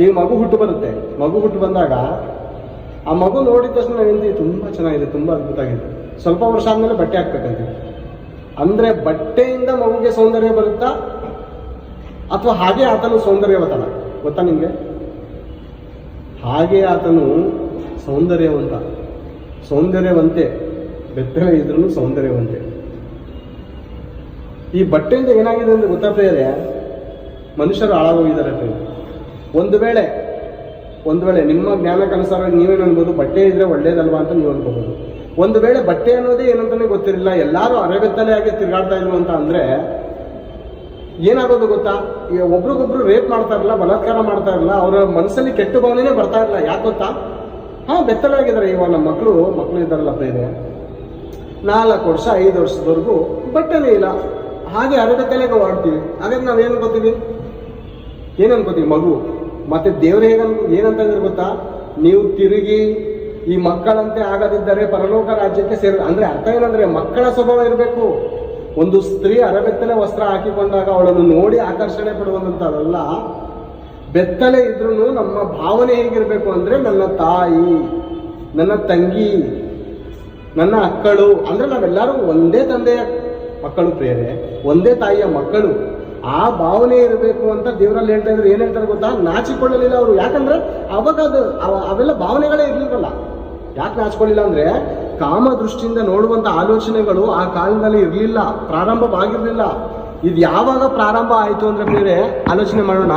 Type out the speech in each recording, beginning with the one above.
ಈಗ ಮಗು ಹುಟ್ಟು ಬರುತ್ತೆ, ಮಗು ಹುಟ್ಟು ಬಂದಾಗ ಆ ಮಗು ನೋಡಿದ ತಕ್ಷಣ ನಾವೇಂತಿ ತುಂಬ ಚೆನ್ನಾಗಿದೆ, ತುಂಬ ಅದ್ಭುತ ಆಗಿದೆ. ಸ್ವಲ್ಪ ವರ್ಷ ಆದಮೇಲೆ ಬಟ್ಟೆ ಹಾಕ್ಬೇಕಂತೀವಿ. ಅಂದರೆ ಬಟ್ಟೆಯಿಂದ ಮಗುಗೆ ಸೌಂದರ್ಯ ಬರುತ್ತಾ ಅಥವಾ ಹಾಗೆ ಆತನು ಸೌಂದರ್ಯವತನ? ಗೊತ್ತಾ ನಿಮಗೆ? ಹಾಗೆ ಆತನು ಸೌಂದರ್ಯವಂತೆ, ಬೆತ್ತಲೆ ಇದ್ರೂ ಸೌಂದರ್ಯವಂತೆ. ಈ ಬಟ್ಟೆಯಿಂದ ಏನಾಗಿದೆ ಅಂದ್ರೆ ಗೊತ್ತಾ ಪ್ರಿಯರೇ, ಮನುಷ್ಯರು ಹಾಳಾಗೋಗಿದ್ದಾರೆ ಪ್ರಿಯ. ಒಂದು ವೇಳೆ ನಿಮ್ಮ ಜ್ಞಾನಕ್ಕನುಸಾರ ನೀವೇನು ಅನ್ಬೋದು, ಬಟ್ಟೆ ಇದ್ರೆ ಒಳ್ಳೇದಲ್ವಾ ಅಂತ ನೀವು ಅನ್ಕೋಬಹುದು. ಒಂದು ವೇಳೆ ಬಟ್ಟೆ ಅನ್ನೋದೇ ಏನಂತಾನೆ ಗೊತ್ತಿರಲಿಲ್ಲ, ಎಲ್ಲರೂ ಅರೆಬೆತ್ತಲೆಯಾಗಿ ತಿರುಗಾಡ್ತಾ ಇಲ್ವ ಅಂತ ಅಂದ್ರೆ ಏನಾಗೋದು ಗೊತ್ತಾ? ಈಗ ಒಬ್ರಿಗೊಬ್ರು ರೇಪ್ ಮಾಡ್ತಾ ಇರಲ್ಲ, ಬಲಾತ್ಕಾರ ಮಾಡ್ತಾ ಇರಲ್ಲ, ಅವರ ಮನಸ್ಸಲ್ಲಿ ಕೆಟ್ಟ ಭಾವನೆನೇ ಬರ್ತಾ ಇರಲ್ಲ. ಯಾಕೆ ಗೊತ್ತಾ? ಬೆತ್ತಲೆ ಆಗಿದ್ದಾರೆ. ಇವಾಗ ನಮ್ಮ ಮಕ್ಕಳು ಇದ್ದಾರಲ್ಲ ಪ್ರಿಯರೇ, 4 ವರ್ಷ 5 ವರ್ಷದವರೆಗೂ ಬಟ್ಟೆನೇ ಇಲ್ಲ, ಹಾಗೆ ಅರೆಬೆತ್ತಲೆಗೆ ಓಡ್ತೀವಿ. ಹಾಗಾದ್ರೆ ನಾವೇನು ಅನ್ಕೋತೀವಿ? ಮಗು. ಮತ್ತೆ ದೇವ್ರು ಏನಂತಂದ್ರೆ ಗೊತ್ತಾ? ನೀವು ತಿರುಗಿ ಈ ಮಕ್ಕಳಂತೆ ಆಗದಿದ್ದರೆ ಪರಲೋಕ ರಾಜ್ಯಕ್ಕೆ ಅಂದ್ರೆ ಅರ್ಥ ಏನಂದ್ರೆ ಮಕ್ಕಳ ಸ್ವಭಾವ ಇರಬೇಕು. ಒಂದು ಸ್ತ್ರೀ ಅರೆಬೆತ್ತಲೆ ವಸ್ತ್ರ ಹಾಕಿಕೊಂಡಾಗ ಅವಳನ್ನು ನೋಡಿ ಆಕರ್ಷಣೆ ಪಡುವಂತಲ್ಲ. ಬೆತ್ತಲೆ ಇದ್ರೂ ನಮ್ಮ ಭಾವನೆ ಹೇಗಿರ್ಬೇಕು ಅಂದ್ರೆ, ನನ್ನ ತಾಯಿ, ನನ್ನ ತಂಗಿ, ನನ್ನ ಅಕ್ಕಳು, ಅಂದ್ರೆ ನಾವೆಲ್ಲರೂ ಒಂದೇ ತಂದೆಯ ಮಕ್ಕಳು ಪ್ರಿಯರೇ, ಒಂದೇ ತಾಯಿಯ ಮಕ್ಕಳು. ಆ ಭಾವನೆ ಇರಬೇಕು ಅಂತ ದೇವರಲ್ಲಿ ಹೇಳ್ತಾ ಇದ್ರು. ಏನ್ ಹೇಳ್ತಾರೆ ಗೊತ್ತಾ? ನಾಚಿಕೊಳ್ಳಲಿಲ್ಲ ಅವರು. ಯಾಕಂದ್ರೆ ಅವಾಗ ಅವೆಲ್ಲ ಭಾವನೆಗಳೇ ಇರ್ಲಿಲ್ವಲ್ಲ. ಯಾಕೆ ನಾಚಿಕೊಳ್ಳಿಲ್ಲ ಅಂದ್ರೆ, ಕಾಮ ದೃಷ್ಟಿಯಿಂದ ನೋಡುವಂತ ಆಲೋಚನೆಗಳು ಆ ಕಾಲದಲ್ಲಿ ಇರಲಿಲ್ಲ, ಪ್ರಾರಂಭವಾಗಿರ್ಲಿಲ್ಲ. ಇದು ಯಾವಾಗ ಪ್ರಾರಂಭ ಆಯ್ತು ಅಂದ್ರೆ ಬೇರೆ ಆಲೋಚನೆ ಮಾಡೋಣ.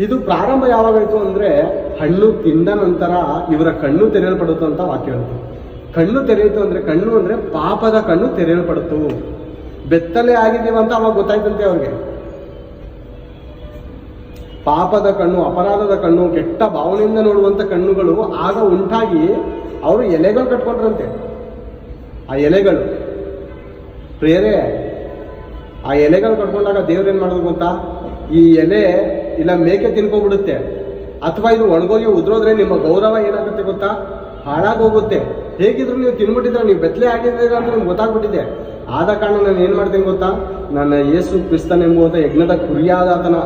ಇದು ಪ್ರಾರಂಭ ಯಾವಾಗಾಯ್ತು ಅಂದ್ರೆ, ಹಣ್ಣು ತಿಂದ ನಂತರ ಇವರ ಕಣ್ಣು ತೆರೆಯಲ್ಪಡುತ್ತೆ ಅಂತ ವಾಕ್ಯ ಹೇಳ್ತೀವಿ. ಕಣ್ಣು ತೆರೆಯಿತು ಅಂದ್ರೆ, ಕಣ್ಣು ಅಂದ್ರೆ ಪಾಪದ ಕಣ್ಣು ತೆರೆಯಲ್ಪಡುತ್ತು. ಬೆತ್ತಲೆ ಆಗಿದ್ದೀವಂತ ಅವಾಗ ಗೊತ್ತಾಯ್ತಂತೆ ಅವ್ರಿಗೆ. ಪಾಪದ ಕಣ್ಣು, ಅಪರಾಧದ ಕಣ್ಣು, ಕೆಟ್ಟ ಭಾವನೆಯಿಂದ ನೋಡುವಂತ ಕಣ್ಣುಗಳು ಆಗ ಉಂಟಾಗಿ ಅವರು ಎಲೆಗಳು ಕಟ್ಕೊಂಡ್ರಂತೆ. ಆ ಎಲೆಗಳು ಪ್ರಿಯರೇ, ಆ ಎಲೆಗಳು ಕಟ್ಕೊಂಡಾಗ ದೇವ್ರೇನ್ ಮಾಡೋದು ಗೊತ್ತಾ? ಈ ಎಲೆ ಇಲ್ಲ ಮೇಕೆ ತಿನ್ಕೋಬಿಡುತ್ತೆ, ಅಥವಾ ಇದು ಒಣಗೋಗಿ ಉದ್ರೋದ್ರೆ ನಿಮ್ಮ ಗೌರವ ಏನಾಗುತ್ತೆ ಗೊತ್ತಾ? ಹಾಳಾಗೋಗುತ್ತೆ. ಹೇಗಿದ್ರು ನೀವು ತಿನ್ಬಿಟ್ಟಿದ್ರೆ, ನೀವು ಬೆತ್ತಲೆ ಆಗಿದ್ದೀರ ಅಂತ ನಿಮ್ಗೆ ಗೊತ್ತಾಗ್ಬಿಟ್ಟಿದೆ. ಆದ ಕಾರಣ ನಾನು ಏನ್ ಮಾಡ್ತೇನೆ ಗೊತ್ತಾ? ನನ್ನ ಯೇಸು ಕ್ರಿಸ್ತನೆಂಬುವಂತ ಯಜ್ಞದ ಕುರಿಯಾದಾತನ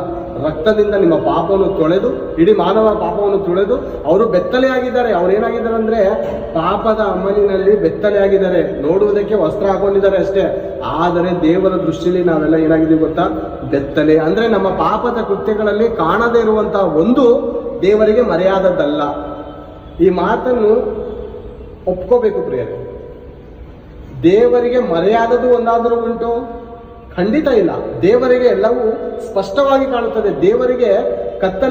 ರಕ್ತದಿಂದ ನಿಮ್ಮ ಪಾಪವನ್ನು ತೊಳೆದು, ಇಡೀ ಮಾನವ ಪಾಪವನ್ನು ತೊಳೆದು, ಅವರು ಬೆತ್ತಲೆ ಆಗಿದ್ದಾರೆ. ಅವ್ರು ಏನಾಗಿದ್ದಾರೆ ಅಂದ್ರೆ, ಪಾಪದ ಅಮಲಿನಲ್ಲಿ ಬೆತ್ತಲೆ ಆಗಿದ್ದಾರೆ. ನೋಡುವುದಕ್ಕೆ ವಸ್ತ್ರ ಹಾಕೊಂಡಿದ್ದಾರೆ ಅಷ್ಟೇ, ಆದರೆ ದೇವರ ದೃಷ್ಟಿಯಲ್ಲಿ ನಾವೆಲ್ಲ ಏನಾಗಿದ್ದೀವಿ ಗೊತ್ತಾ? ಬೆತ್ತಲೆ. ಅಂದ್ರೆ ನಮ್ಮ ಪಾಪದ ಕೃತ್ಯಗಳಲ್ಲಿ ಕಾಣದೇ ಇರುವಂತಹ ಒಂದು ದೇವರಿಗೆ ಮರೆಯಾದದ್ದಲ್ಲ. ಈ ಮಾತನ್ನು ಒಪ್ಕೋಬೇಕು ಪ್ರಿಯರೇ. ದೇವರಿಗೆ ಮರೆಯಾದದ್ದು ಒಂದಾದರೂ ಉಂಟು? ಖಂಡಿತ ಇಲ್ಲ. ದೇವರಿಗೆ ಎಲ್ಲವೂ ಸ್ಪಷ್ಟವಾಗಿ ಕಾಣುತ್ತದೆ. ದೇವರಿಗೆ ಕತ್ತಲೆ